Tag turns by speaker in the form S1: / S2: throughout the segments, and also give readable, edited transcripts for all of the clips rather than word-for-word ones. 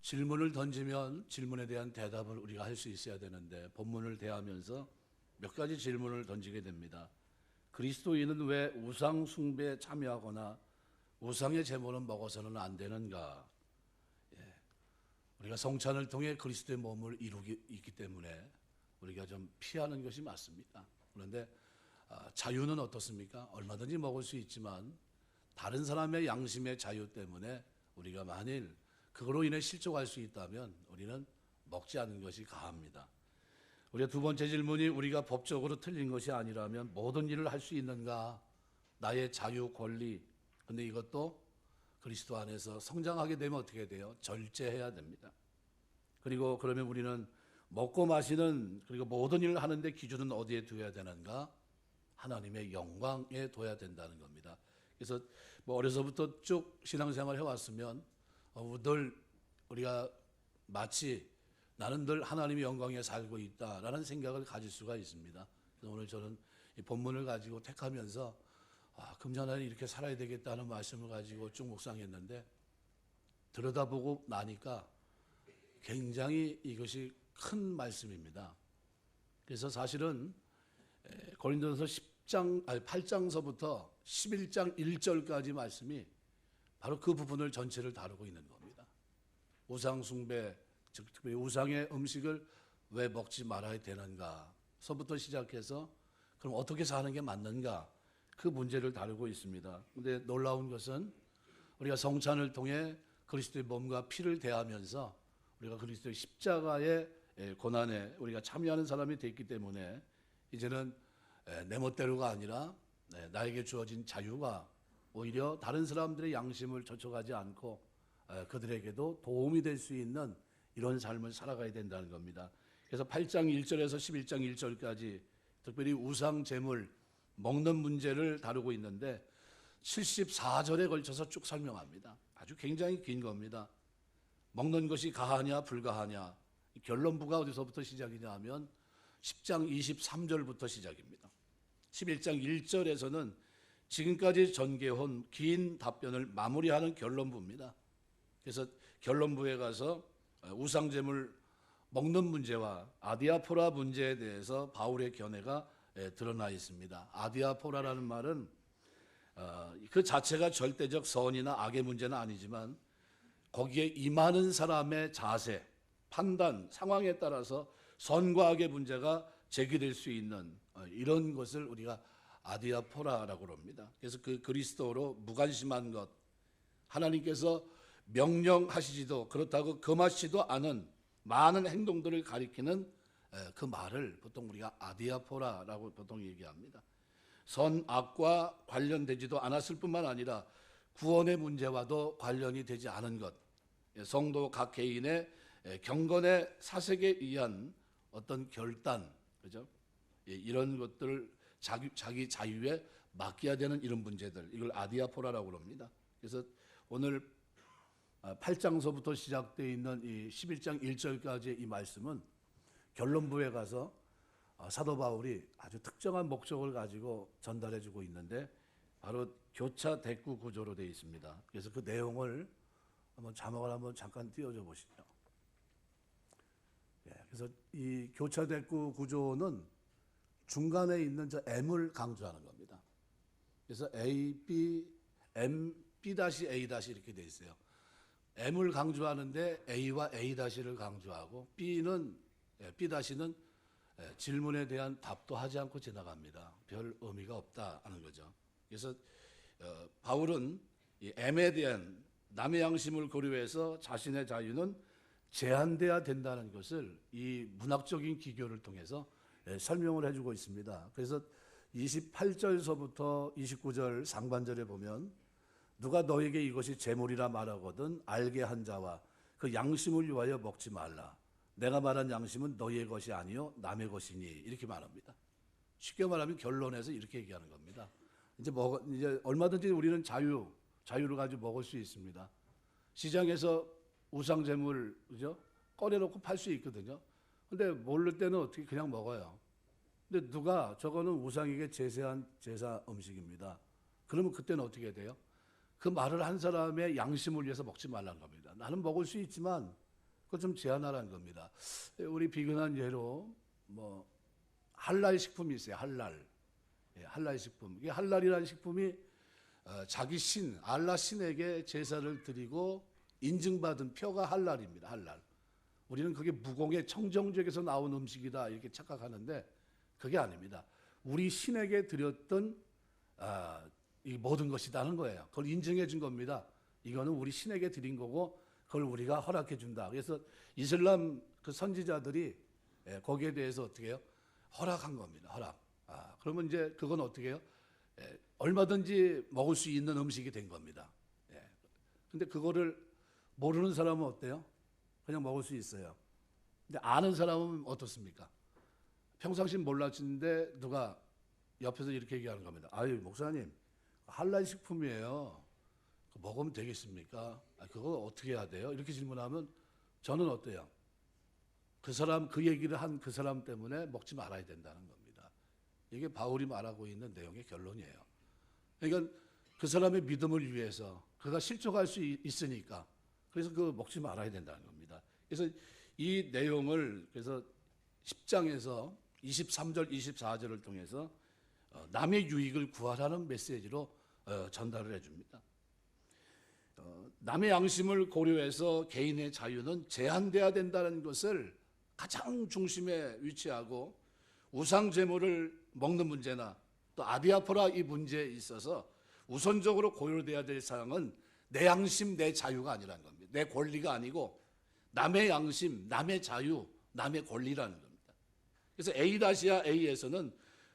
S1: 질문을 던지면 질문에 대한 대답을 우리가 할 수 있어야 되는데 본문을 대하면서 몇 가지 질문을 던지게 됩니다. 그리스도인은 왜 우상 숭배에 참여하거나 우상의 제물은 먹어서는 안 되는가? 우리가 성찬을 통해 그리스도의 몸을 이루기 있기 때문에 우리가 좀 피하는 것이 맞습니다. 그런데 자유는 어떻습니까? 얼마든지 먹을 수 있지만 다른 사람의 양심의 자유 때문에 우리가 만일 그거로 인해 실족할 수 있다면 우리는 먹지 않는 것이 가합니다. 우리가 두 번째 질문이 우리가 법적으로 틀린 것이 아니라면 모든 일을 할 수 있는가? 나의 자유, 권리. 근데 이것도 그리스도 안에서 성장하게 되면 어떻게 돼요? 절제해야 됩니다. 그리고 그러면 우리는 먹고 마시는 그리고 모든 일을 하는데 기준은 어디에 두어야 되는가? 하나님의 영광에 둬야 된다는 겁니다. 그래서 어려서부터 쭉 신앙생활 해왔으면 늘 우리가 마치 나는 늘 하나님의 영광에 살고 있다라는 생각을 가질 수가 있습니다. 그래서 오늘 저는 이 본문을 가지고 택하면서 금년에는 이렇게 살아야 되겠다는 말씀을 가지고 쭉 묵상했는데 들여다보고 나니까 굉장히 이것이 큰 말씀입니다. 그래서 사실은 고린도전서 8장서부터 11장 1절까지 말씀이 바로 그 부분을 전체를 다루고 있는 겁니다. 우상 숭배, 즉 특별히 우상의 음식을 왜 먹지 말아야 되는가 서부터 시작해서 그럼 어떻게 사는 게 맞는가 그 문제를 다루고 있습니다. 그런데 놀라운 것은 우리가 성찬을 통해 그리스도의 몸과 피를 대하면서 우리가 그리스도의 십자가의 고난에 우리가 참여하는 사람이 됐기 때문에 이제는 내 멋대로가 아니라 나에게 주어진 자유가 오히려 다른 사람들의 양심을 젖어가지 않고 그들에게도 도움이 될 수 있는 이런 삶을 살아가야 된다는 겁니다. 그래서 8장 1절에서 11장 1절까지 특별히 우상 제물 먹는 문제를 다루고 있는데 74절에 걸쳐서 쭉 설명합니다. 아주 굉장히 긴 겁니다. 먹는 것이 가하냐 불가하냐 결론부가 어디서부터 시작이냐 하면 10장 23절부터 시작입니다. 11장 1절에서는 지금까지 전개해온 긴 답변을 마무리하는 결론부입니다. 그래서 결론부에 가서 우상제물 먹는 문제와 아디아포라 문제에 대해서 바울의 견해가 드러나 있습니다. 아디아포라라는 말은 그 자체가 절대적 선이나 악의 문제는 아니지만 거기에 임하는 사람의 자세, 판단, 상황에 따라서 선과 악의 문제가 제기될 수 있는 이런 것을 우리가 아디아포라라고 합니다. 그래서 그 그리스도로 무관심한 것, 하나님께서 명령하시지도 그렇다고 금하시지도 않은 많은 행동들을 가리키는 그 말을 보통 우리가 아디아포라라고 보통 얘기합니다. 선, 악과 관련되지도 않았을 뿐만 아니라 구원의 문제와도 관련이 되지 않은 것, 성도 각 개인의 경건의 사색에 의한 어떤 결단, 그죠? 이런 것들을 자기 자유에 맡겨야 되는 이런 문제들, 이걸 아디아포라라고 합니다. 그래서 오늘 8장서부터 시작되어 있는 이 11장 1절까지의 이 말씀은 결론부에 가서 사도 바울이 아주 특정한 목적을 가지고 전달해주고 있는데 바로 교차 대꾸 구조로 되어 있습니다. 그래서 그 내용을 한번 자막을 한번 잠깐 띄워줘 보시죠. 그래서 이 교차 대꾸 구조는 중간에 있는 저 M을 강조하는 겁니다. 그래서 A, B, M, B-A- 이렇게 되어 있어요. M을 강조하는데 A와 A-를 강조하고 B는 질문에 대한 답도 하지 않고 지나갑니다. 별 의미가 없다 하는 거죠. 그래서 바울은 이 M에 대한 남의 양심을 고려해서 자신의 자유는 제한돼야 된다는 것을 이 문학적인 기교를 통해서 설명을 해주고 있습니다. 그래서 28절서부터 29절 상반절에 보면 누가 너에게 이것이 제물이라 말하거든 알게 한 자와 그 양심을 위하여 먹지 말라. 내가 말한 양심은 너희의 것이 아니요 남의 것이니 이렇게 말합니다. 쉽게 말하면 결론에서 이렇게 얘기하는 겁니다. 이제 얼마든지 우리는 자유를 가지고 먹을 수 있습니다. 시장에서 우상 제물 그죠? 꺼내놓고 팔 수 있거든요. 근데 모를 때는 어떻게 그냥 먹어요. 근데 누가 저거는 우상에게 제사한 제사 음식입니다. 그러면 그때는 어떻게 돼요? 그 말을 한 사람의 양심을 위해서 먹지 말라는 겁니다. 나는 먹을 수 있지만 그거 좀 제한하라는 겁니다. 우리 비근한 예로 뭐 할랄 식품이 있어요. 할랄. 예, 할랄 식품. 이게 할랄이라는 식품이 자기 신, 알라 신에게 제사를 드리고 인증받은 표가 할랄입니다. 할랄. 우리는 그게 무공의 청정지역에서 나온 음식이다 이렇게 착각하는데 그게 아닙니다. 우리 신에게 드렸던 이 모든 것이다는 거예요. 그걸 인증해 준 겁니다. 이거는 우리 신에게 드린 거고 그걸 우리가 허락해 준다. 그래서 이슬람 그 선지자들이 거기에 대해서 어떻게 해요? 허락한 겁니다. 허락. 그러면 이제 그건 어떻게 해요? 얼마든지 먹을 수 있는 음식이 된 겁니다. 근데 그거를 모르는 사람은 어때요? 그냥 먹을 수 있어요. 근데 아는 사람은 어떻습니까? 평상시 몰랐는데 누가 옆에서 이렇게 얘기하는 겁니다. 아유, 목사님, 할랄 식품이에요. 먹으면 되겠습니까? 그거 어떻게 해야 돼요? 이렇게 질문하면 저는 어때요? 그 사람, 그 얘기를 한 그 사람 때문에 먹지 말아야 된다는 겁니다. 이게 바울이 말하고 있는 내용의 결론이에요. 그러니까 그 사람의 믿음을 위해서 그가 실족할 수 있으니까 그래서 그 먹지 말아야 된다는 겁니다. 그래서 이 내용을 그래서 10장에서 23절, 24절을 통해서 남의 유익을 구하라는 메시지로 전달을 해줍니다. 남의 양심을 고려해서 개인의 자유는 제한돼야 된다는 것을 가장 중심에 위치하고 우상 제물을 먹는 문제나 또 아디아포라 이 문제에 있어서 우선적으로 고려돼야 될 사항은 내 양심, 내 자유가 아니라는 겁니다. 내 권리가 아니고 남의 양심, 남의 자유, 남의 권리라는 겁니다. 그래서 A-A에서는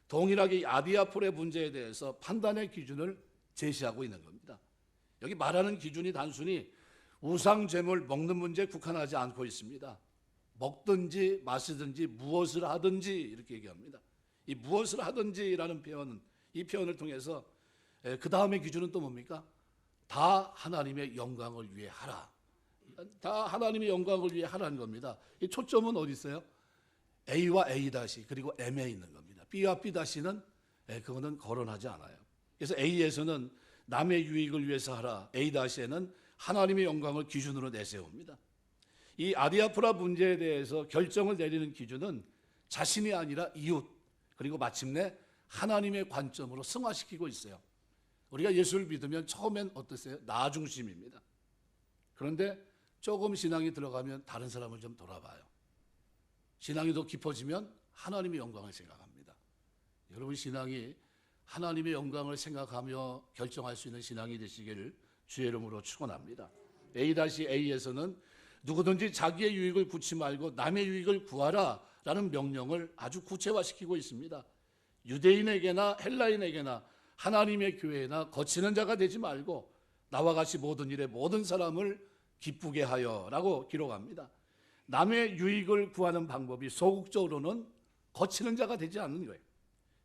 S1: 동일하게 이 아디아폴의 문제에 대해서 판단의 기준을 제시하고 있는 겁니다. 여기 말하는 기준이 단순히 우상 제물 먹는 문제에 국한하지 않고 있습니다. 먹든지 마시든지 무엇을 하든지 이렇게 얘기합니다. 이 무엇을 하든지라는 표현은 이 표현을 통해서 그 다음의 기준은 또 뭡니까? 다 하나님의 영광을 위해 하라. 다 하나님의 영광을 위해 하라는 겁니다. 이 초점은 어디 있어요? A와 A 다시 그리고 M에 있는 겁니다. B와 B 다시는 그거는 거론하지 않아요. 그래서 A에서는 남의 유익을 위해서 하라. A 다시에는 하나님의 영광을 기준으로 내세웁니다. 이 아디아프라 문제에 대해서 결정을 내리는 기준은 자신이 아니라 이웃 그리고 마침내 하나님의 관점으로 승화시키고 있어요. 우리가 예수를 믿으면 처음엔 어떠세요? 나 중심입니다. 그런데 조금 신앙이 들어가면 다른 사람을 좀 돌아봐요. 신앙이 더 깊어지면 하나님의 영광을 생각합니다. 여러분 신앙이 하나님의 영광을 생각하며 결정할 수 있는 신앙이 되시기를 주의 이름으로 축원합니다. A-A에서는 누구든지 자기의 유익을 구치 말고 남의 유익을 구하라 라는 명령을 아주 구체화시키고 있습니다. 유대인에게나 헬라인에게나 하나님의 교회나 거치는 자가 되지 말고 나와 같이 모든 일에 모든 사람을 기쁘게 하여 라고 기록합니다. 남의 유익을 구하는 방법이 소극적으로는 거치는 자가 되지 않는 거예요.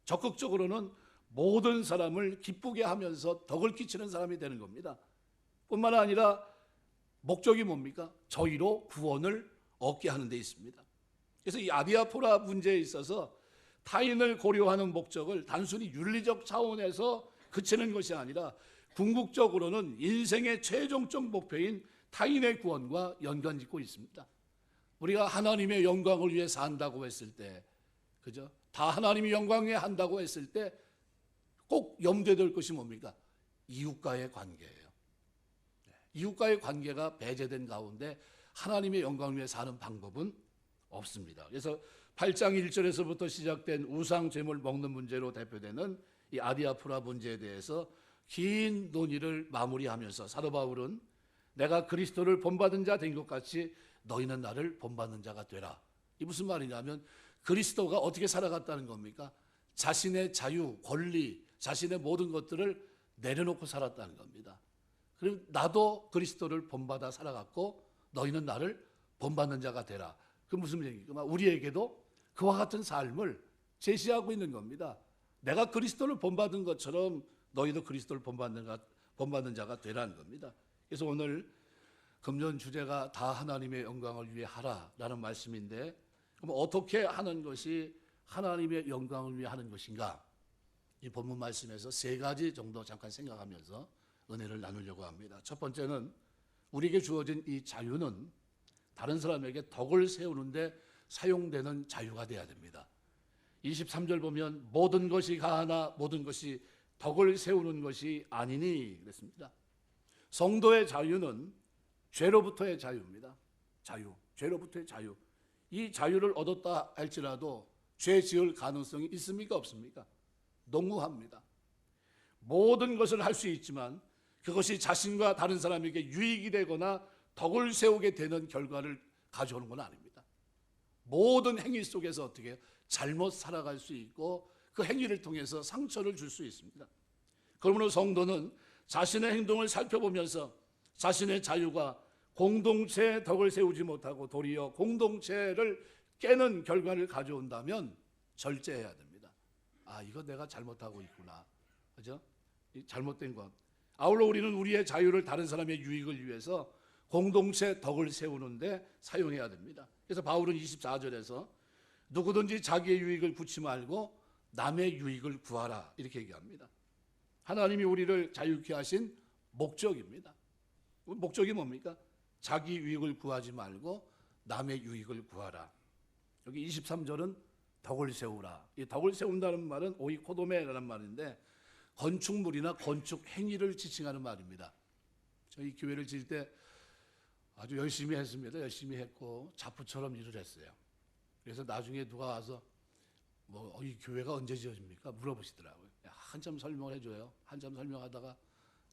S1: 적극적으로는 모든 사람을 기쁘게 하면서 덕을 끼치는 사람이 되는 겁니다. 뿐만 아니라 목적이 뭡니까? 저희로 구원을 얻게 하는 데 있습니다. 그래서 이 아디아포라 문제에 있어서 타인을 고려하는 목적을 단순히 윤리적 차원에서 그치는 것이 아니라 궁극적으로는 인생의 최종적 목표인 타인의 구원과 연관짓고 있습니다. 우리가 하나님의 영광을 위해 산다고 했을 때, 그죠? 다 하나님의 영광 위해 한다고 했을 때 꼭 염두에 둘 것이 뭡니까? 이웃과의 관계예요. 이웃과의 관계가 배제된 가운데 하나님의 영광 위해 사는 방법은 없습니다. 그래서 8장 1절에서부터 시작된 우상 제물 먹는 문제로 대표되는 이 아디아프라 문제에 대해서 긴 논의를 마무리하면서 사도 바울은 내가 그리스도를 본받은 자 된 것 같이 너희는 나를 본받는 자가 되라. 이 무슨 말이냐면 그리스도가 어떻게 살아갔다는 겁니까? 자신의 자유, 권리, 자신의 모든 것들을 내려놓고 살았다는 겁니다. 그럼 나도 그리스도를 본받아 살아갔고 너희는 나를 본받는 자가 되라. 그 무슨 얘기입니까? 우리에게도 그와 같은 삶을 제시하고 있는 겁니다. 내가 그리스도를 본받은 것처럼 너희도 그리스도를 본받는 자가 되라는 겁니다. 그래서 오늘 금년 주제가 다 하나님의 영광을 위해 하라라는 말씀인데 그럼 어떻게 하는 것이 하나님의 영광을 위해 하는 것인가? 이 본문 말씀에서 세 가지 정도 잠깐 생각하면서 은혜를 나누려고 합니다. 첫 번째는 우리에게 주어진 이 자유는 다른 사람에게 덕을 세우는데 사용되는 자유가 돼야 됩니다. 23절 보면 모든 것이 가하나 모든 것이 덕을 세우는 것이 아니니 그랬습니다. 성도의 자유는 죄로부터의 자유입니다. 자유, 죄로부터의 자유. 이 자유를 얻었다 할지라도 죄 지을 가능성이 있습니까? 없습니까? 농후합니다. 모든 것을 할 수 있지만 그것이 자신과 다른 사람에게 유익이 되거나 덕을 세우게 되는 결과를 가져오는 건 아닙니다. 모든 행위 속에서 어떻게 해요? 잘못 살아갈 수 있고 그 행위를 통해서 상처를 줄 수 있습니다. 그러므로 성도는 자신의 행동을 살펴보면서 자신의 자유가 공동체의 덕을 세우지 못하고 도리어 공동체를 깨는 결과를 가져온다면 절제해야 됩니다. 아, 이거 내가 잘못하고 있구나. 그죠? 잘못된 것. 아울러 우리는 우리의 자유를 다른 사람의 유익을 위해서 공동체 덕을 세우는데 사용해야 됩니다. 그래서 바울은 24절에서 누구든지 자기의 유익을 구치 말고 남의 유익을 구하라 이렇게 얘기합니다. 하나님이 우리를 자유케 하신 목적입니다. 목적이 뭡니까? 자기 유익을 구하지 말고 남의 유익을 구하라. 여기 23절은 덕을 세우라. 이 덕을 세운다는 말은 오이코도메라는 말인데 건축물이나 건축 행위를 지칭하는 말입니다. 저희 교회를 지을 때 아주 열심히 했습니다. 열심히 했고 자포처럼 일을 했어요. 그래서 나중에 누가 와서 이 교회가 언제 지어집니까? 물어보시더라고요. 한참 설명을 해줘요. 한참 설명하다가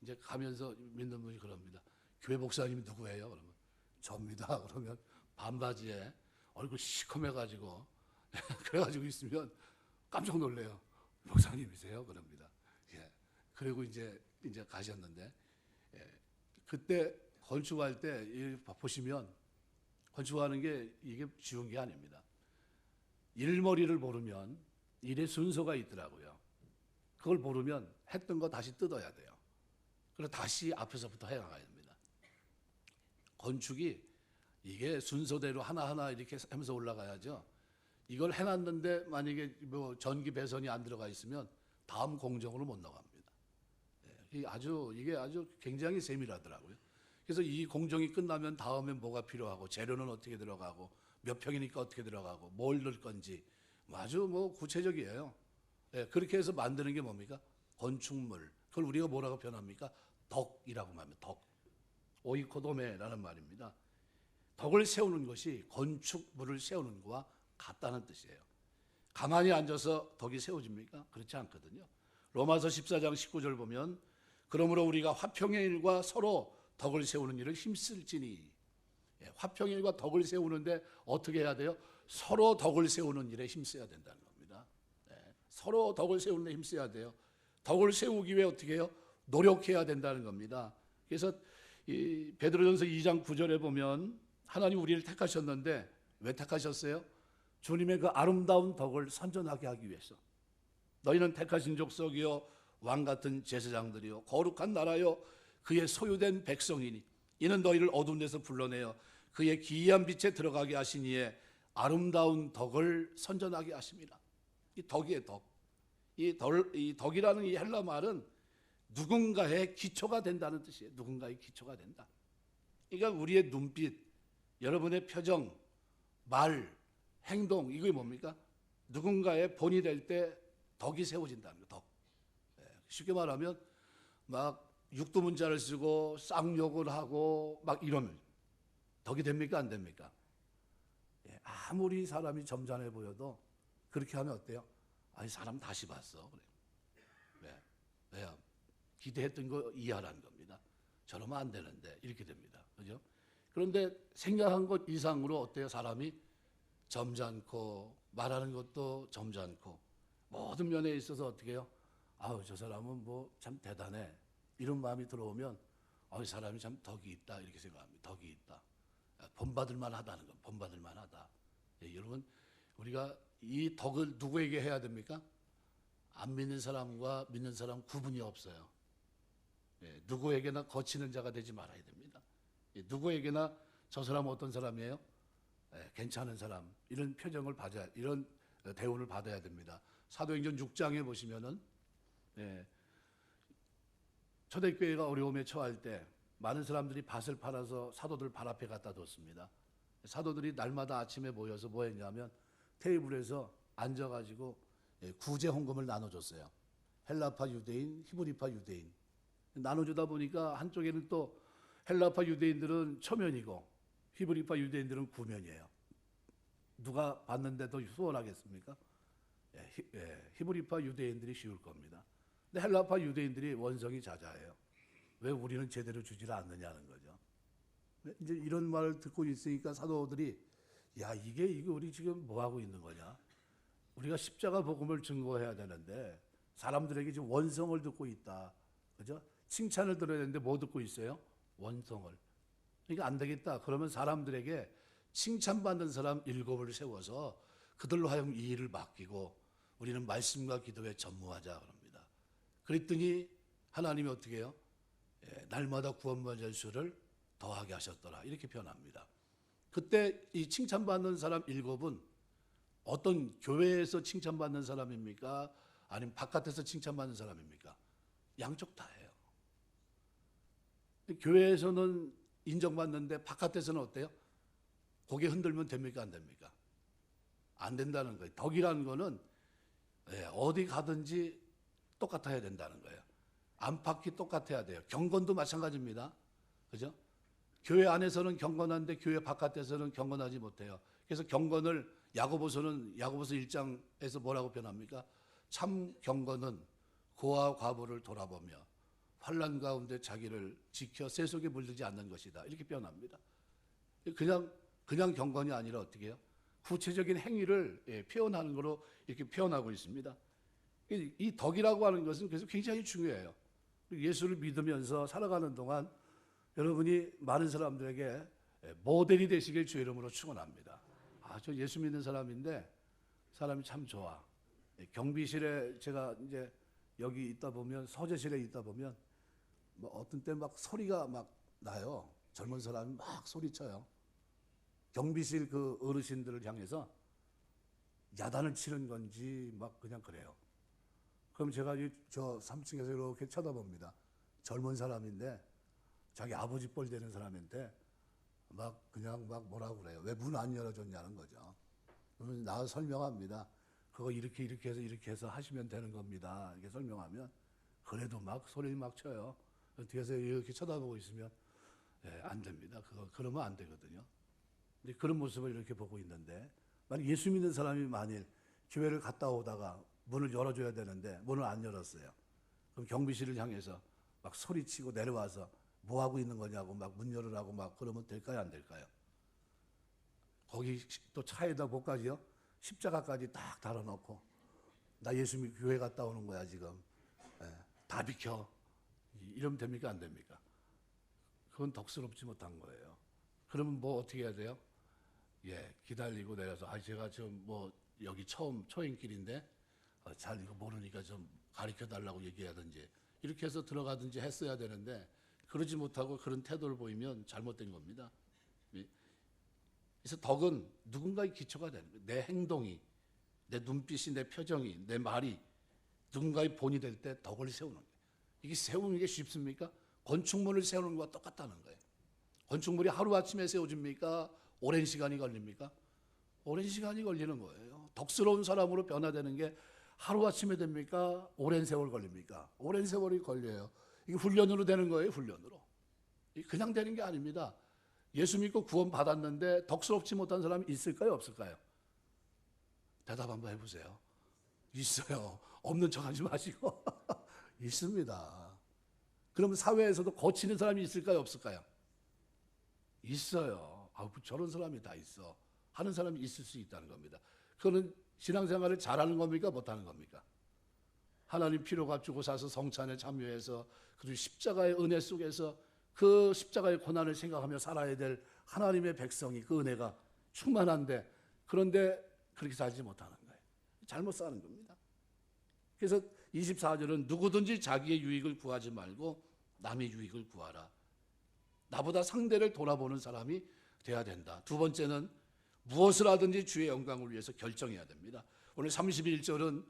S1: 이제 가면서 믿는 분이 그럽니다. 교회 목사님이 누구예요? 그러면 접니다. 그러면 반바지에 얼굴 시커매가지고 그래가지고 있으면 깜짝 놀래요. 목사님이세요? 그럽니다. 예. 그리고 이제 가셨는데 그때 건축할 때 보시면 건축하는 게 이게 쉬운 게 아닙니다. 일머리를 모르면 일의 순서가 있더라고요. 그걸 모르면 했던 거 다시 뜯어야 돼요. 그래서 다시 앞에서부터 해나가야 됩니다. 건축이 이게 순서대로 하나하나 이렇게 하면서 올라가야죠. 이걸 해놨는데 만약에 전기 배선이 안 들어가 있으면 다음 공정으로 못 나갑니다. 이게 아주 굉장히 세밀하더라고요. 그래서 이 공정이 끝나면 다음에 뭐가 필요하고 재료는 어떻게 들어가고 몇 평이니까 어떻게 들어가고 뭘 넣을 건지 아주 구체적이에요. 그렇게 해서 만드는 게 뭡니까? 건축물. 그걸 우리가 뭐라고 표현합니까? 덕이라고 말합니다. 덕. 오이코도메라는 말입니다. 덕을 세우는 것이 건축물을 세우는 것과 같다는 뜻이에요. 가만히 앉아서 덕이 세워집니까? 그렇지 않거든요. 로마서 14장 19절 보면 그러므로 우리가 화평의 일과 서로 덕을 세우는 일을 힘쓸지니. 화평의 일과 덕을 세우는데 어떻게 해야 돼요? 서로 덕을 세우는 일에 힘써야 된다는 겁니다. 서로 덕을 세우는 데 힘써야 돼요. 덕을 세우기 위해 어떻게 해요? 노력해야 된다는 겁니다. 그래서 이 베드로전서 2장 9절에 보면 하나님 우리를 택하셨는데 왜 택하셨어요? 주님의 그 아름다운 덕을 선전하게 하기 위해서. 너희는 택하신 족속이요 왕 같은 제사장들이요 거룩한 나라요 그의 소유된 백성이니 이는 너희를 어두운 데서 불러내어 그의 기이한 빛에 들어가게 하시니에 아름다운 덕을 선전하게 하십니다. 이 덕이에요, 덕. 이 덕이라는 이 헬라 말은 누군가의 기초가 된다는 뜻이에요. 누군가의 기초가 된다. 그러니까 우리의 눈빛, 여러분의 표정, 말, 행동 이게 뭡니까? 누군가의 본이 될 때 덕이 세워진다는 거. 덕. 쉽게 말하면 막 육두문자를 쓰고 쌍욕을 하고 막 이러면 덕이 됩니까? 안 됩니까? 아무리 사람이 점잖해 보여도 그렇게 하면 어때요? 이 사람 다시 봤어. 그래. 왜요? 기대했던 거 이해하라는 겁니다. 저러면 안 되는데 이렇게 됩니다. 그죠? 그런데 생각한 것 이상으로 어때요? 사람이 점잖고 말하는 것도 점잖고 모든 면에 있어서 어떻게 해요? 저 사람은 참 대단해. 이런 마음이 들어오면 이 사람이 참 덕이 있다 이렇게 생각합니다. 덕이 있다. 본받을 만하다는 건 본받을 만하다. 여러분 우리가 이 덕을 누구에게 해야 됩니까? 안 믿는 사람과 믿는 사람 구분이 없어요. 누구에게나 거치는 자가 되지 말아야 됩니다. 누구에게나 저 사람은 어떤 사람이에요? 괜찮은 사람 이런 표정을 받아야 이런 대우를 받아야 됩니다. 사도행전 6장에 보시면은 초대교회가 어려움에 처할 때 많은 사람들이 밭을 팔아서 사도들 발 앞에 갖다 뒀습니다. 사도들이 날마다 아침에 모여서 뭐 했냐면 테이블에서 앉아가지고 구제 헌금을 나눠줬어요. 헬라파 유대인, 히브리파 유대인. 나눠주다 보니까 한쪽에는 또 헬라파 유대인들은 초면이고 히브리파 유대인들은 구면이에요. 누가 받는데 더 수월하겠습니까? 히브리파 유대인들이 쉬울 겁니다. 근데 헬라파 유대인들이 원성이 자자해요. 왜 우리는 제대로 주지를 않느냐는 거죠. 이제 이런 말을 듣고 있으니까 사도들이 야 이게 우리 지금 뭐 하고 있는 거냐? 우리가 십자가 복음을 증거해야 되는데 사람들에게 지금 원성을 듣고 있다. 그죠? 칭찬을 들어야 되는데 뭐 듣고 있어요? 원성을. 그러니까 안 되겠다. 그러면 사람들에게 칭찬받는 사람 7을 세워서 그들로 하여금 이 일을 맡기고 우리는 말씀과 기도에 전무하자 그럽니다. 그랬더니 하나님이 어떻게 해요? 날마다 구원받을 수를 더하게 하셨더라. 이렇게 표현합니다. 그때 이 칭찬받는 사람 7은 어떤 교회에서 칭찬받는 사람입니까? 아니면 바깥에서 칭찬받는 사람입니까? 양쪽 다예요. 교회에서는 인정받는데 바깥에서는 어때요? 고개 흔들면 됩니까? 안 됩니까? 안 된다는 거예요. 덕이라는 거는 어디 가든지 똑같아야 된다는 거예요. 안팎이 똑같아야 돼요. 경건도 마찬가지입니다. 그죠? 교회 안에서는 경건한데 교회 바깥에서는 경건하지 못해요. 그래서 경건을 야고보서 1장에서 뭐라고 표현합니까? 참 경건은 고아 과부를 돌아보며 환난 가운데 자기를 지켜 새 속에 물들지 않는 것이다. 이렇게 표현합니다. 그냥 경건이 아니라 어떻게 해요? 구체적인 행위를 표현하는 거로 이렇게 표현하고 있습니다. 이 덕이라고 하는 것은 그래서 굉장히 중요해요. 예수를 믿으면서 살아가는 동안 여러분이 많은 사람들에게 모델이 되시길 주의 이름으로 축원합니다. 저 예수 믿는 사람인데 사람이 참 좋아. 경비실에 제가 이제 여기 있다 보면 서재실에 있다 보면 뭐 어떤 때 막 소리가 막 나요. 젊은 사람이 막 소리쳐요. 경비실 그 어르신들을 향해서 야단을 치는 건지 막 그냥 그래요. 그럼 제가 저 3층에서 이렇게 쳐다봅니다. 젊은 사람인데 자기 아버지 뻘 되는 사람한테 막 그냥 막 뭐라고 그래요. 왜 문 안 열어줬냐는 거죠. 그러면 나와서 설명합니다. 그거 이렇게 해서 하시면 되는 겁니다. 이렇게 설명하면 그래도 막 소리 막 쳐요. 뒤에서 이렇게 쳐다보고 있으면 안 됩니다. 그러면 안 되거든요. 근데 그런 모습을 이렇게 보고 있는데 만약 예수 믿는 사람이 만일 교회를 갔다 오다가 문을 열어줘야 되는데 문을 안 열었어요. 그럼 경비실을 향해서 막 소리치고 내려와서 뭐 하고 있는 거냐고 막 문 열으라고 막 그러면 될까요? 안 될까요? 거기 또 차에다 뭐까지요? 십자가까지 딱 달아놓고 나 예수 믿고 교회 갔다 오는 거야 지금. 다 비켜. 이러면 됩니까? 안 됩니까? 그건 덕스럽지 못한 거예요. 그러면 뭐 어떻게 해야 돼요? 기다리고 내려서 제가 지금 뭐 여기 처음 초행길인데 잘 이거 모르니까 좀 가르쳐 달라고 얘기하든지 이렇게 해서 들어가든지 했어야 되는데 그러지 못하고 그런 태도를 보이면 잘못된 겁니다. 그래서 덕은 누군가의 기초가 되는 거예요. 내 행동이, 내 눈빛이, 내 표정이, 내 말이 누군가의 본이 될 때 덕을 세우는 거예요. 이게 세우는 게 쉽습니까? 건축물을 세우는 것과 똑같다는 거예요. 건축물이 하루아침에 세워집니까? 오랜 시간이 걸립니까? 오랜 시간이 걸리는 거예요. 덕스러운 사람으로 변화되는 게 하루아침에 됩니까? 오랜 세월 걸립니까? 오랜 세월이 걸려요. 이게 훈련으로 되는 거예요, 훈련으로. 그냥 되는 게 아닙니다. 예수 믿고 구원 받았는데 덕스럽지 못한 사람이 있을까요, 없을까요? 대답 한번 해보세요. 있어요. 없는 척하지 마시고. 있습니다. 그러면 사회에서도 거치는 사람이 있을까요, 없을까요? 있어요. 저런 사람이 다 있어. 하는 사람이 있을 수 있다는 겁니다. 그거는 신앙생활을 잘하는 겁니까, 못하는 겁니까? 하나님 피로 값주고 사서 성찬에 참여해서 그리고 십자가의 은혜 속에서 그 십자가의 고난을 생각하며 살아야 될 하나님의 백성이 그 은혜가 충만한데 그런데 그렇게 살지 못하는 거예요. 잘못 사는 겁니다. 그래서 24절은 누구든지 자기의 유익을 구하지 말고 남의 유익을 구하라. 나보다 상대를 돌아보는 사람이 돼야 된다. 두 번째는 무엇을 하든지 주의 영광을 위해서 결정해야 됩니다. 오늘 31절은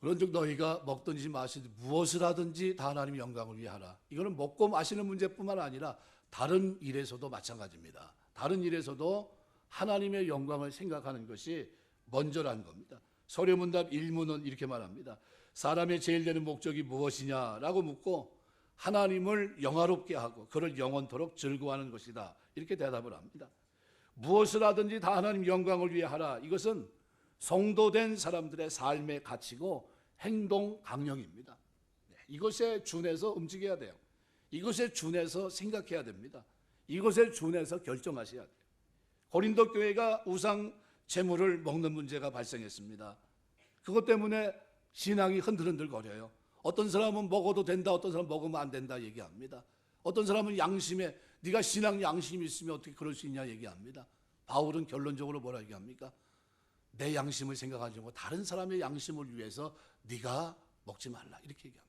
S1: 그런즉 너희가 먹든지 마시든지 무엇을 하든지 다 하나님의 영광을 위해 하라. 이거는 먹고 마시는 문제뿐만 아니라 다른 일에서도 마찬가지입니다. 다른 일에서도 하나님의 영광을 생각하는 것이 먼저라는 겁니다. 서류문답 1문은 이렇게 말합니다. 사람의 제일 되는 목적이 무엇이냐라고 묻고 하나님을 영화롭게 하고 그를 영원토록 즐거워하는 것이다. 이렇게 대답을 합니다. 무엇을 하든지 다 하나님 영광을 위해 하라. 이것은 성도된 사람들의 삶의 가치고 행동 강령입니다. 이것에 준해서 움직여야 돼요. 이것에 준해서 생각해야 됩니다. 이것에 준해서 결정하셔야 돼요. 고린도 교회가 우상 제물을 먹는 문제가 발생했습니다. 그것 때문에 신앙이 흔들흔들 거려요. 어떤 사람은 먹어도 된다, 어떤 사람은 먹으면 안 된다 얘기합니다. 어떤 사람은 양심에 네가 신앙 양심이 있으면 어떻게 그럴 수 있냐 얘기합니다. 바울은 결론적으로 뭐라 얘기합니까? 내 양심을 생각하지 말고 다른 사람의 양심을 위해서 네가 먹지 말라 이렇게 얘기합니다.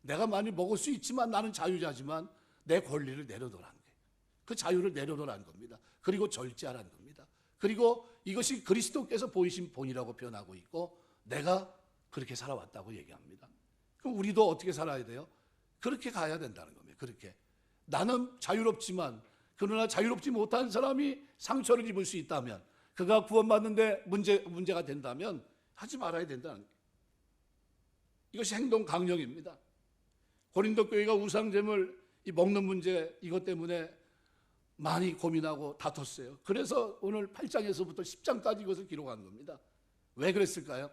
S1: 내가 많이 먹을 수 있지만 나는 자유자지만 내 권리를 내려놓으라는 거예요. 그 자유를 내려놓으라는 겁니다. 그리고 절제하라는 겁니다. 그리고 이것이 그리스도께서 보이신 본이라고 표현하고 있고 내가 그렇게 살아왔다고 얘기합니다. 그럼 우리도 어떻게 살아야 돼요? 그렇게 가야 된다는 겁니다. 그렇게. 나는 자유롭지만 그러나 자유롭지 못한 사람이 상처를 입을 수 있다면 그가 구원받는데 문제가 된다면 하지 말아야 된다는 거예요. 이것이 행동 강령입니다. 고린도 교회가 우상제물 먹는 문제 이것 때문에 많이 고민하고 다퉜어요. 그래서 오늘 8장에서부터 10장까지 이것을 기록한 겁니다. 왜 그랬을까요?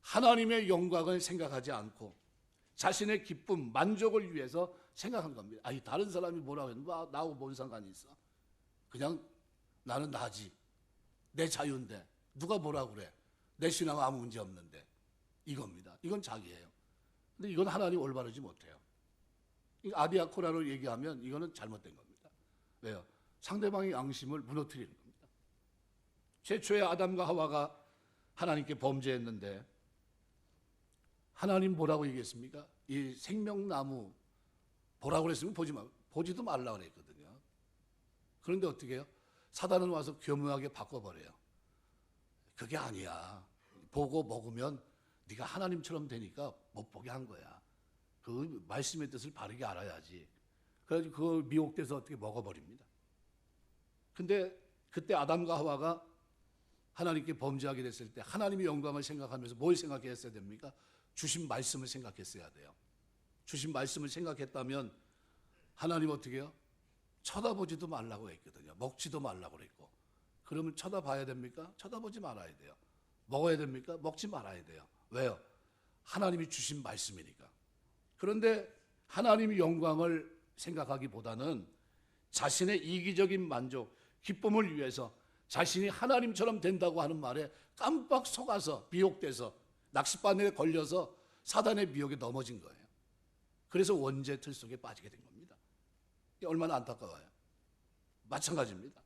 S1: 하나님의 영광을 생각하지 않고 자신의 기쁨, 만족을 위해서 생각한 겁니다. 아니 다른 사람이 뭐라고 해도 나하고 뭔 상관이 있어? 그냥 나는 나지. 내 자유인데 누가 뭐라고 그래? 내 신앙은 아무 문제 없는데 이겁니다. 이건 자기예요. 근데 이건 하나님 올바르지 못해요. 아디아코라로 얘기하면 이거는 잘못된 겁니다. 왜요? 상대방의 양심을 무너뜨리는 겁니다. 최초의 아담과 하와가 하나님께 범죄했는데 하나님 뭐라고 얘기했습니까? 이 생명나무 보라고 그랬으면 보지도 말라 그랬거든요. 그런데 어떻게 해요? 사단은 와서 교묘하게 바꿔버려요. 그게 아니야. 보고 먹으면 네가 하나님처럼 되니까 못 보게 한 거야. 그 말씀의 뜻을 바르게 알아야지. 그래가지고 그걸 미혹돼서 어떻게 먹어버립니다. 근데 그때 아담과 하와가 하나님께 범죄하게 됐을 때 하나님의 영광을 생각하면서 뭘 생각했어야 됩니까? 주신 말씀을 생각했어야 돼요. 주신 말씀을 생각했다면 하나님 어떻게 해요? 쳐다보지도 말라고 했거든요. 먹지도 말라고 그랬고. 그러면 쳐다봐야 됩니까? 쳐다보지 말아야 돼요. 먹어야 됩니까? 먹지 말아야 돼요. 왜요? 하나님이 주신 말씀이니까. 그런데 하나님의 영광을 생각하기보다는 자신의 이기적인 만족, 기쁨을 위해서 자신이 하나님처럼 된다고 하는 말에 깜빡 속아서 미혹돼서 낚싯바늘에 걸려서 사단의 미혹에 넘어진 거예요. 그래서 원죄 틀 속에 빠지게 된 겁니다. 이게 얼마나 안타까워요. 마찬가지입니다.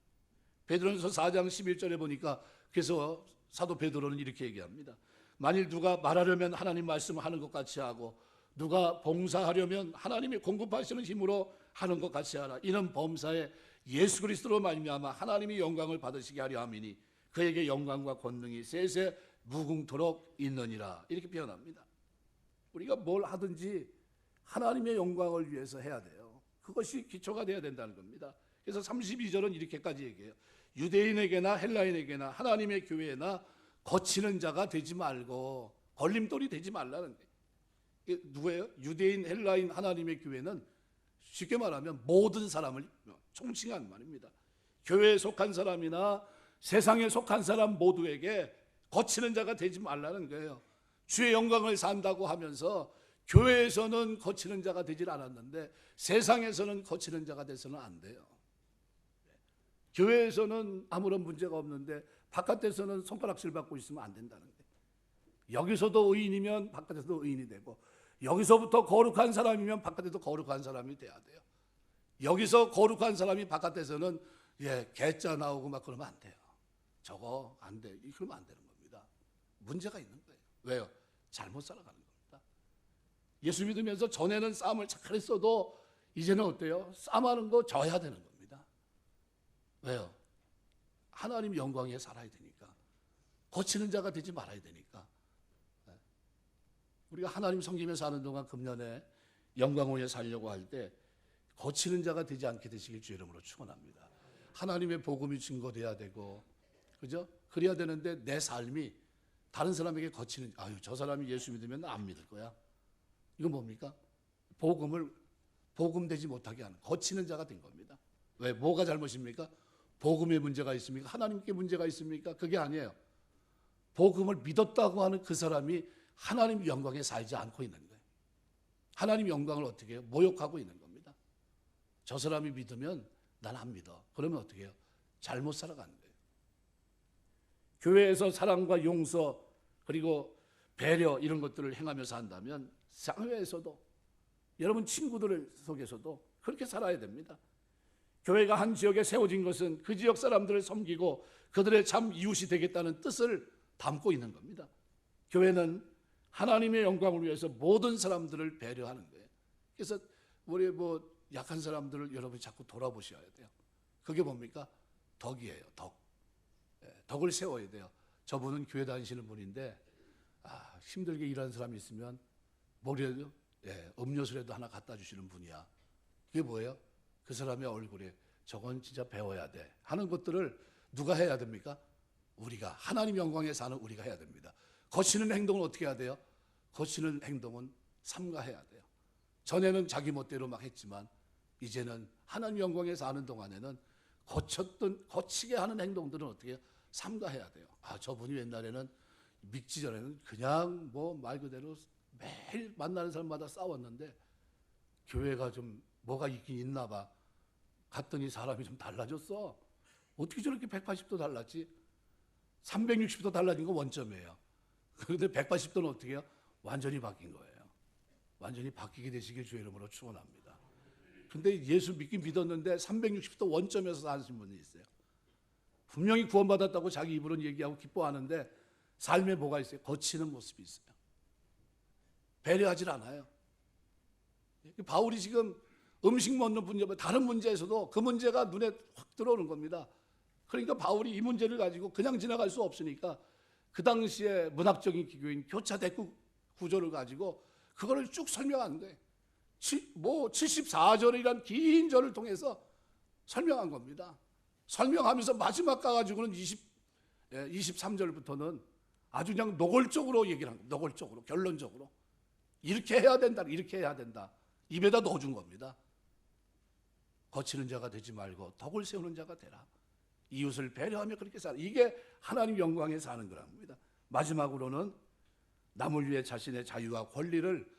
S1: 베드로전서 4장 11절에 보니까 그래서 사도 베드로는 이렇게 얘기합니다. 만일 누가 말하려면 하나님 말씀을 하는 것 같이 하고 누가 봉사하려면 하나님이 공급하시는 힘으로 하는 것 같이 하라. 이는 범사에 예수 그리스도로 말미암아 하나님이 영광을 받으시게 하려 함이니 그에게 영광과 권능이 세세 무궁토록 있느니라. 이렇게 표현합니다. 우리가 뭘 하든지 하나님의 영광을 위해서 해야 돼요. 그것이 기초가 되어야 된다는 겁니다. 그래서 32절은 이렇게까지 얘기해요. 유대인에게나 헬라인에게나 하나님의 교회나 거치는 자가 되지 말고 걸림돌이 되지 말라는 거예요. 이게 누구예요? 유대인, 헬라인, 하나님의 교회는 쉽게 말하면 모든 사람을 총칭한 말입니다. 교회에 속한 사람이나 세상에 속한 사람 모두에게 거치는 자가 되지 말라는 거예요. 주의 영광을 산다고 하면서 교회에서는 거치는 자가 되질 않았는데 세상에서는 거치는 자가 돼서는 안 돼요. 교회에서는 아무런 문제가 없는데 바깥에서는 손가락질 받고 있으면 안 된다는 거예요. 여기서도 의인이면 바깥에서도 의인이 되고 여기서부터 거룩한 사람이면 바깥에도 거룩한 사람이 돼야 돼요. 여기서 거룩한 사람이 바깥에서는 개짜 나오고 막 그러면 안 돼요. 저거 안 돼. 그러면 안 되는 겁니다. 문제가 있는 거예요. 왜요? 잘못 살아가는 겁니다. 예수 믿으면서 전에는 싸움을 잘했어도 이제는 어때요? 싸움하는 거 져야 되는 겁니다. 왜요? 하나님 영광에 살아야 되니까. 거치는 자가 되지 말아야 되니까. 우리가 하나님 섬기면서 사는 동안 금년에 영광 위에 살려고 할 때 거치는 자가 되지 않게 되시길 주 이름으로 축원합니다. 하나님의 복음이 증거돼야 되고, 그죠? 그래야 되는데 내 삶이 다른 사람에게 거치는, 아유, 저 사람이 예수 믿으면 안 믿을 거야. 이건 뭡니까? 복음되지 못하게 하는, 거치는 자가 된 겁니다. 왜? 뭐가 잘못입니까? 복음에 문제가 있습니까? 하나님께 문제가 있습니까? 그게 아니에요. 복음을 믿었다고 하는 그 사람이 하나님 영광에 살지 않고 있는 거예요. 하나님 영광을 어떻게 해요? 모욕하고 있는 겁니다. 저 사람이 믿으면 난 안 믿어. 그러면 어떻게 해요? 잘못 살아가는 거예요. 교회에서 사랑과 용서 그리고 배려 이런 것들을 행하면서 한다면 사회에서도, 여러분 친구들 속에서도 그렇게 살아야 됩니다. 교회가 한 지역에 세워진 것은 그 지역 사람들을 섬기고 그들의 참 이웃이 되겠다는 뜻을 담고 있는 겁니다. 교회는 하나님의 영광을 위해서 모든 사람들을 배려하는 거예요. 그래서 우리 약한 사람들을 여러분이 자꾸 돌아보셔야 돼요. 그게 뭡니까? 덕이에요. 덕. 덕을 세워야 돼요. 저분은 교회 다니시는 분인데 힘들게 일하는 사람이 있으면 뭐라도 음료수라도 하나 갖다 주시는 분이야. 그게 뭐예요? 그 사람의 얼굴에 저건 진짜 배워야 돼 하는 것들을 누가 해야 됩니까? 우리가, 하나님 영광에 사는 우리가 해야 됩니다. 거치는 행동은 어떻게 해야 돼요? 거치는 행동은 삼가해야 돼요. 전에는 자기 멋대로 막 했지만 이제는 하나님 영광에 사는 동안에는 거치게 하는 행동들은 어떻게 해요? 삼가해야 돼요. 저분이 옛날에는 믿기 전에는 그냥 말 그대로 매일 만나는 사람마다 싸웠는데 교회가 좀 뭐가 있긴 있나 봐. 갔더니 사람이 좀 달라졌어. 어떻게 저렇게 180도 달랐지? 360도 달라진 거 원점이에요. 그런데 180도는 어떻게 해요? 완전히 바뀐 거예요. 완전히 바뀌게 되시길 주의 이름으로 축원합니다. 근데 예수 믿긴 믿었는데 360도 원점에서 사신 분이 있어요. 분명히 구원받았다고 자기 입으로는 얘기하고 기뻐하는데 삶에 뭐가 있어요? 거치는 모습이 있어요. 배려하질 않아요. 바울이 지금 음식 먹는 문제, 다른 문제에서도 그 문제가 눈에 확 들어오는 겁니다. 그러니까 바울이 이 문제를 가지고 그냥 지나갈 수 없으니까 그 당시에 문학적인 기교인 교차 대꾸 구조를 가지고 그거를 쭉 설명한 거예요. 74절이란 긴 절을 통해서 설명한 겁니다. 설명하면서 마지막 가가지고는 23절부터는 아주 그냥 노골적으로 얘기를 한 겁니다. 노골적으로, 결론적으로. 이렇게 해야 된다, 이렇게 해야 된다. 입에다 넣어준 겁니다. 거치는 자가 되지 말고 덕을 세우는 자가 되라. 이웃을 배려하며 그렇게 살아. 이게 하나님 영광에 사는 거랍니다. 마지막으로는 남을 위해 자신의 자유와 권리를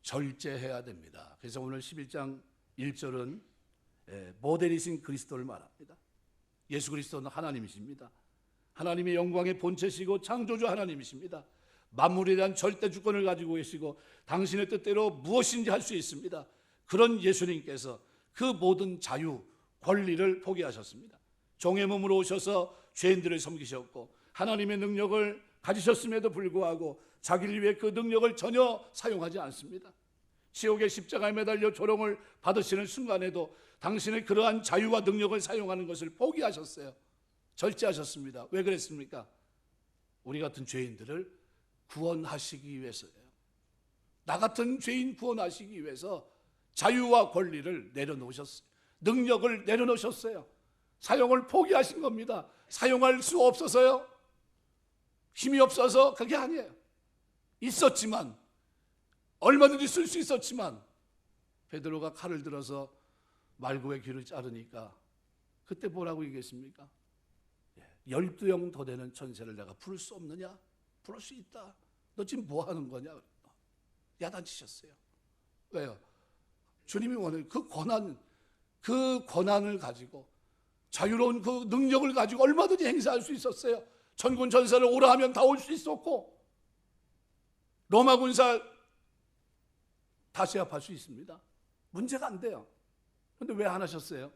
S1: 절제해야 됩니다. 그래서 오늘 11장 1절은 모델이신 그리스도를 말합니다. 예수 그리스도는 하나님이십니다. 하나님의 영광의 본체시고 창조주 하나님이십니다. 만물에 대한 절대 주권을 가지고 계시고 당신의 뜻대로 무엇인지 할 수 있습니다. 그런 예수님께서 그 모든 자유, 권리를 포기하셨습니다. 종의 몸으로 오셔서 죄인들을 섬기셨고 하나님의 능력을 가지셨음에도 불구하고 자기를 위해 그 능력을 전혀 사용하지 않습니다. 지옥의 십자가에 매달려 조롱을 받으시는 순간에도 당신의 그러한 자유와 능력을 사용하는 것을 포기하셨어요. 절제하셨습니다. 왜 그랬습니까? 우리 같은 죄인들을 구원하시기 위해서예요. 나 같은 죄인 구원하시기 위해서 자유와 권리를 내려놓으셨어요. 능력을 내려놓으셨어요. 사용을 포기하신 겁니다. 사용할 수 없어서요. 힘이 없어서 그게 아니에요. 있었지만, 얼마든지 쓸 수 있었지만 베드로가 칼을 들어서 말구의 귀를 자르니까 그때 뭐라고 얘기했습니까? 12영 더 되는 천세를 내가 부를 수 없느냐? 부를 수 있다. 너 지금 뭐 하는 거냐? 야단치셨어요. 왜요? 주님이 원하는 그 권한을 가지고 자유로운 그 능력을 가지고 얼마든지 행사할 수 있었어요. 천군 천사를 오라 하면 다 올 수 있었고 로마 군사 다시 합할 수 있습니다. 문제가 안 돼요. 그런데 왜 안 하셨어요?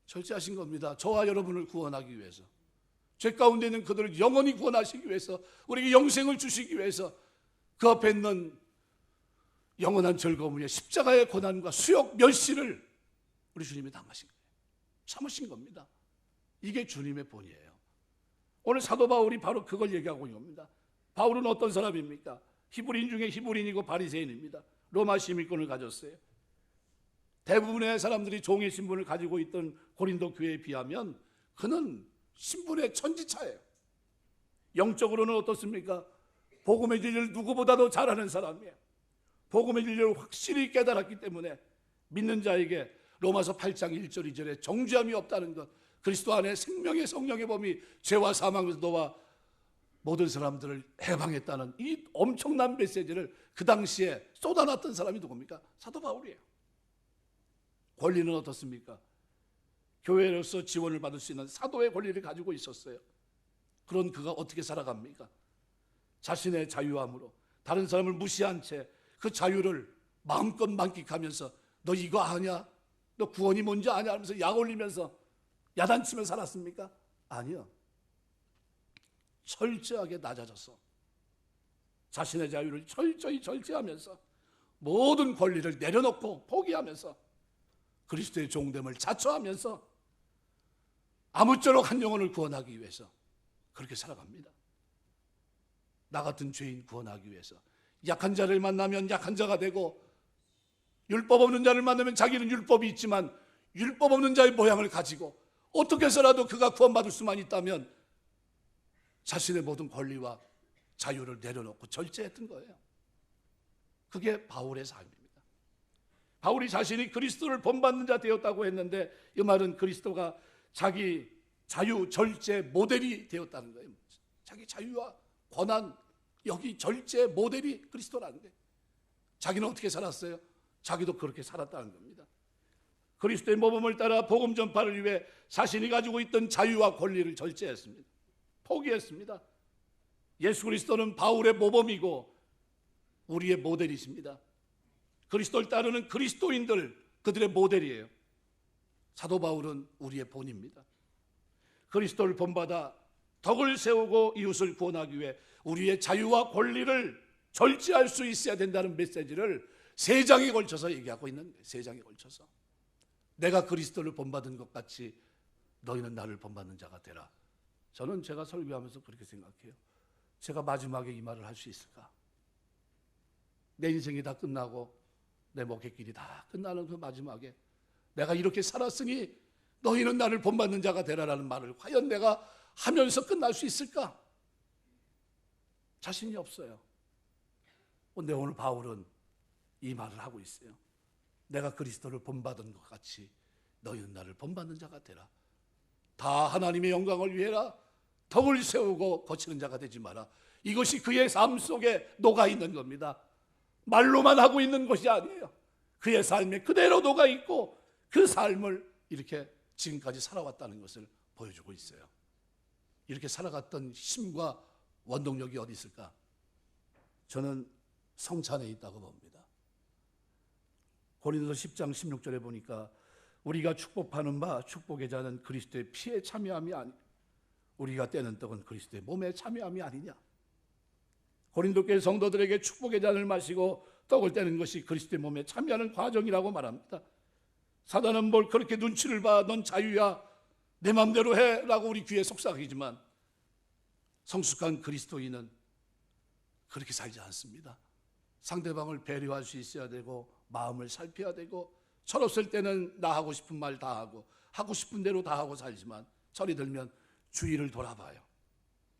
S1: 절제하신 겁니다. 저와 여러분을 구원하기 위해서, 죄 가운데 있는 그들을 영원히 구원하시기 위해서, 우리에게 영생을 주시기 위해서 그 앞에 있는 영원한 즐거움 위에 십자가의 고난과 수욕 멸시를 우리 주님이 당하신 거예요. 참으신 겁니다. 이게 주님의 본이에요. 오늘 사도 바울이 바로 그걸 얘기하고 있는 겁니다. 바울은 어떤 사람입니까? 히브리인 중에 히브리인이고 바리새인입니다. 로마 시민권을 가졌어요. 대부분의 사람들이 종의 신분을 가지고 있던 고린도 교회에 비하면 그는 신분의 천지차예요. 영적으로는 어떻습니까? 복음의 진리를 누구보다도 잘하는 사람이에요. 복음의 진리를 확실히 깨달았기 때문에 믿는 자에게 로마서 8장 1절 2절에 정죄함이 없다는 것, 그리스도 안에 생명의 성령의 범이 죄와 사망에서 너와 모든 사람들을 해방했다는 이 엄청난 메시지를 그 당시에 쏟아놨던 사람이 누굽니까? 사도 바울이에요. 권리는 어떻습니까? 교회로서 지원을 받을 수 있는 사도의 권리를 가지고 있었어요. 그런 그가 어떻게 살아갑니까? 자신의 자유함으로 다른 사람을 무시한 채 그 자유를 마음껏 만끽하면서 너 이거 아냐? 너 구원이 뭔지 아냐? 하면서 약 올리면서 야단치며 살았습니까? 아니요. 철저하게 낮아져서 자신의 자유를 철저히 절제하면서 모든 권리를 내려놓고 포기하면서 그리스도의 종됨을 자처하면서 아무쪼록 한 영혼을 구원하기 위해서 그렇게 살아갑니다. 나 같은 죄인 구원하기 위해서 약한 자를 만나면 약한 자가 되고, 율법 없는 자를 만나면 자기는 율법이 있지만 율법 없는 자의 모양을 가지고 어떻게 해서라도 그가 구원받을 수만 있다면 자신의 모든 권리와 자유를 내려놓고 절제했던 거예요. 그게 바울의 삶입니다. 바울이 자신이 그리스도를 본받는 자 되었다고 했는데 이 말은 그리스도가 자기 자유 절제 모델이 되었다는 거예요. 자기 자유와 권한, 여기 절제 모델이 그리스도라는 거예요. 자기는 어떻게 살았어요? 자기도 그렇게 살았다는 겁니다. 그리스도의 모범을 따라 복음 전파를 위해 자신이 가지고 있던 자유와 권리를 절제했습니다. 포기했습니다. 예수 그리스도는 바울의 모범이고 우리의 모델이십니다. 그리스도를 따르는 그리스도인들, 그들의 모델이에요. 사도 바울은 우리의 본입니다. 그리스도를 본받아 덕을 세우고 이웃을 구원하기 위해 우리의 자유와 권리를 절제할 수 있어야 된다는 메시지를 3장에 걸쳐서 얘기하고 있는 거예요. 3장에 걸쳐서. 내가 그리스도를 본받은 것 같이 너희는 나를 본받는 자가 되라. 저는 제가 설교하면서 그렇게 생각해요. 제가 마지막에 이 말을 할 수 있을까? 내 인생이 다 끝나고 내 목회길이 다 끝나는 그 마지막에 내가 이렇게 살았으니 너희는 나를 본받는 자가 되라라는 말을 과연 내가 하면서 끝날 수 있을까? 자신이 없어요. 근데 오늘 바울은 이 말을 하고 있어요. 내가 그리스도를 본받은 것 같이 너희는 나를 본받는 자가 되라. 다 하나님의 영광을 위해라. 덕을 세우고 거치는 자가 되지 마라. 이것이 그의 삶 속에 녹아 있는 겁니다. 말로만 하고 있는 것이 아니에요. 그의 삶에 그대로 녹아 있고 그 삶을 이렇게 지금까지 살아왔다는 것을 보여주고 있어요. 이렇게 살아갔던 힘과 원동력이 어디 있을까? 저는 성찬에 있다고 봅니다. 고린도서 10장 16절에 보니까 우리가 축복하는 바 축복의 잔은 그리스도의 피에 참여함이 아니, 우리가 떼는 떡은 그리스도의 몸에 참여함이 아니냐. 고린도 교회 성도들에게 축복의 잔을 마시고 떡을 떼는 것이 그리스도의 몸에 참여하는 과정이라고 말합니다. 사단은 뭘 그렇게 눈치를 봐, 넌 자유야, 내 맘대로 해 라고 우리 귀에 속삭이지만 성숙한 그리스도인은 그렇게 살지 않습니다. 상대방을 배려할 수 있어야 되고 마음을 살펴야 되고 철없을 때는 나 하고 싶은 말 다 하고 싶은 대로 다 하고 살지만 철이 들면 주위를 돌아봐요.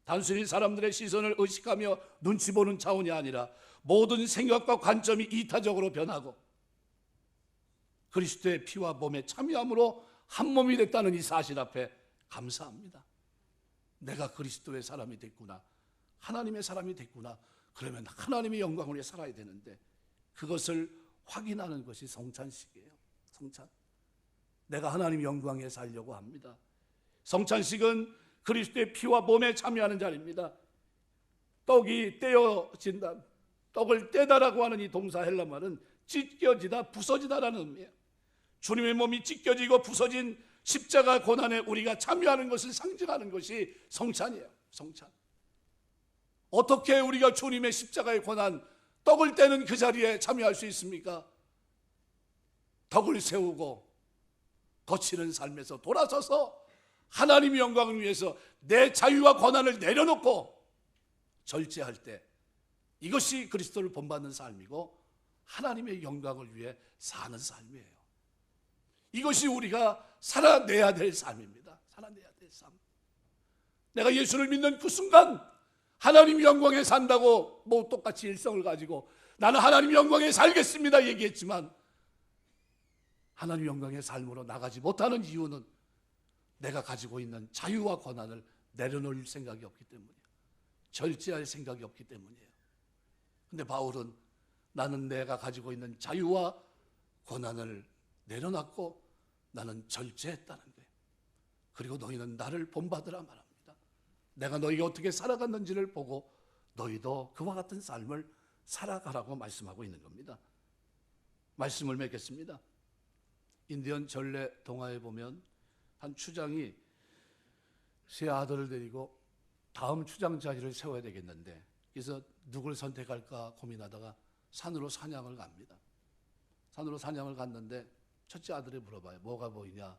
S1: 단순히 사람들의 시선을 의식하며 눈치 보는 차원이 아니라 모든 생각과 관점이 이타적으로 변하고 그리스도의 피와 몸에 참여함으로 한 몸이 됐다는 이 사실 앞에 감사합니다. 내가 그리스도의 사람이 됐구나. 하나님의 사람이 됐구나. 그러면 하나님의 영광을 위해 살아야 되는데 그것을 확인하는 것이 성찬식이에요. 성찬. 내가 하나님의 영광에 위해 살려고 합니다. 성찬식은 그리스도의 피와 몸에 참여하는 자리입니다. 떡이 떼어진다. 떡을 떼다라고 하는 이 동사 헬라 말은 찢겨지다, 부서지다라는 의미예요. 주님의 몸이 찢겨지고 부서진 십자가 고난에 우리가 참여하는 것을 상징하는 것이 성찬이에요. 성찬. 어떻게 우리가 주님의 십자가의 고난, 떡을 떼는 그 자리에 참여할 수 있습니까? 덕을 세우고 거치는 삶에서 돌아서서 하나님의 영광을 위해서 내 자유와 권한을 내려놓고 절제할 때 이것이 그리스도를 본받는 삶이고 하나님의 영광을 위해 사는 삶이에요. 이것이 우리가 살아내야 될 삶입니다. 살아내야 될 삶. 내가 예수를 믿는 그 순간 하나님 영광에 산다고 뭐 똑같이 일성을 가지고 나는 하나님 영광에 살겠습니다 얘기했지만 하나님 영광의 삶으로 나가지 못하는 이유는 내가 가지고 있는 자유와 권한을 내려놓을 생각이 없기 때문이에요. 절제할 생각이 없기 때문이에요. 근데 바울은 나는 내가 가지고 있는 자유와 권한을 내려놨고 나는 절제했다는 거예요. 그리고 너희는 나를 본받으라 말합니다. 내가 너희가 어떻게 살아갔는지를 보고 너희도 그와 같은 삶을 살아가라고 말씀하고 있는 겁니다. 말씀을 맺겠습니다. 인디언 전래 동화에 보면 한 추장이 세 아들을 데리고 다음 추장 자리를 세워야 되겠는데 그래서 누굴 선택할까 고민하다가 산으로 사냥을 갑니다. 산으로 사냥을 갔는데 첫째 아들이 물어봐요. 뭐가 보이냐?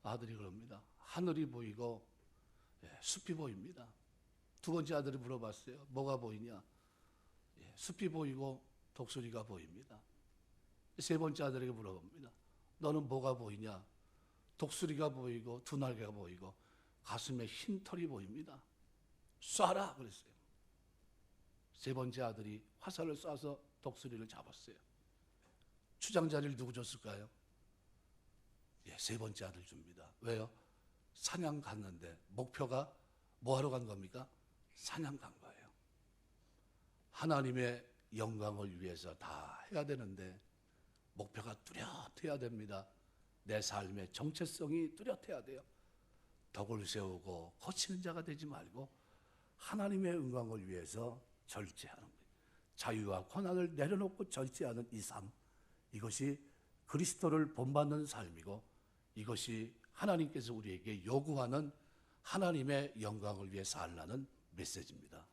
S1: 아들이 그럽니다. 하늘이 보이고 숲이 보입니다. 두 번째 아들이 물어봤어요. 뭐가 보이냐? 숲이 보이고 독수리가 보입니다. 세 번째 아들에게 물어봅니다. 너는 뭐가 보이냐? 독수리가 보이고 두 날개가 보이고 가슴에 흰 털이 보입니다. 쏴라 그랬어요. 세 번째 아들이 화살을 쏴서 독수리를 잡았어요. 추장 자리를 누구 줬을까요? 세 번째 아들 줍니다. 왜요? 사냥 갔는데 목표가 뭐 하러 간 겁니까? 사냥 간 거예요. 하나님의 영광을 위해서 다 해야 되는데 목표가 뚜렷해야 됩니다. 내 삶의 정체성이 뚜렷해야 돼요. 덕을 세우고 거치는 자가 되지 말고 하나님의 영광을 위해서 절제하는 거예요. 자유와 권한을 내려놓고 절제하는 이 삶, 이것이 그리스도를 본받는 삶이고 이것이 하나님께서 우리에게 요구하는 하나님의 영광을 위해 살라는 메시지입니다.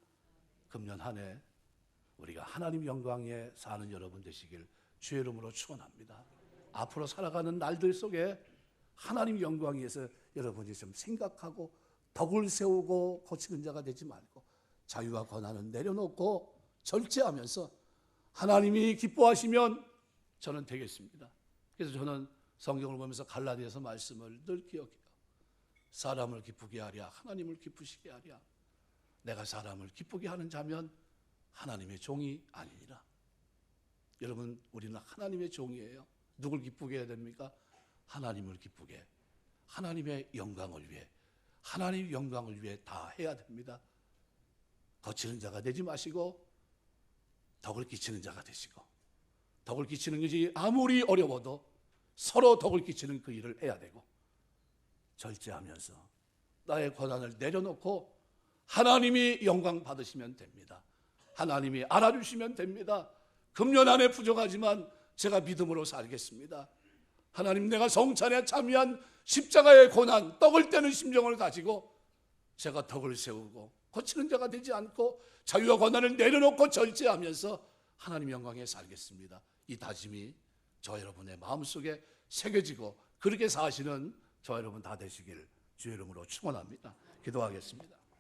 S1: 금년 한 해 우리가 하나님 영광에 사는 여러분 되시길 주의 이름으로 축원합니다. 앞으로 살아가는 날들 속에 하나님 영광 위해서 여러분이 좀 생각하고 덕을 세우고 고치는 자가 되지 말고 자유와 권한을 내려놓고 절제하면서 하나님이 기뻐하시면 저는 되겠습니다. 그래서 저는 성경을 보면서 갈라디아서 말씀을 늘 기억해요. 사람을 기쁘게 하랴 하나님을 기쁘시게 하랴. 내가 사람을 기쁘게 하는 자면 하나님의 종이 아니니라. 여러분 우리는 하나님의 종이에요. 누굴 기쁘게 해야 됩니까? 하나님을 기쁘게, 하나님의 영광을 위해, 하나님의 영광을 위해 다 해야 됩니다. 거치는 자가 되지 마시고 덕을 끼치는 자가 되시고 덕을 끼치는 것이 아무리 어려워도 서로 덕을 끼치는 그 일을 해야 되고 절제하면서 나의 권한을 내려놓고 하나님이 영광 받으시면 됩니다. 하나님이 알아주시면 됩니다. 금년 안에 부족하지만 제가 믿음으로 살겠습니다. 하나님 내가 성찬에 참여한 십자가의 고난 떡을 떼는 심정을 가지고 제가 덕을 세우고 거치는 자가 되지 않고 자유와 권한을 내려놓고 절제하면서 하나님 영광에 살겠습니다. 이 다짐이 저 여러분의 마음속에 새겨지고 그렇게 사시는 저 여러분 다 되시길 주의 이름으로 축원합니다. 기도하겠습니다.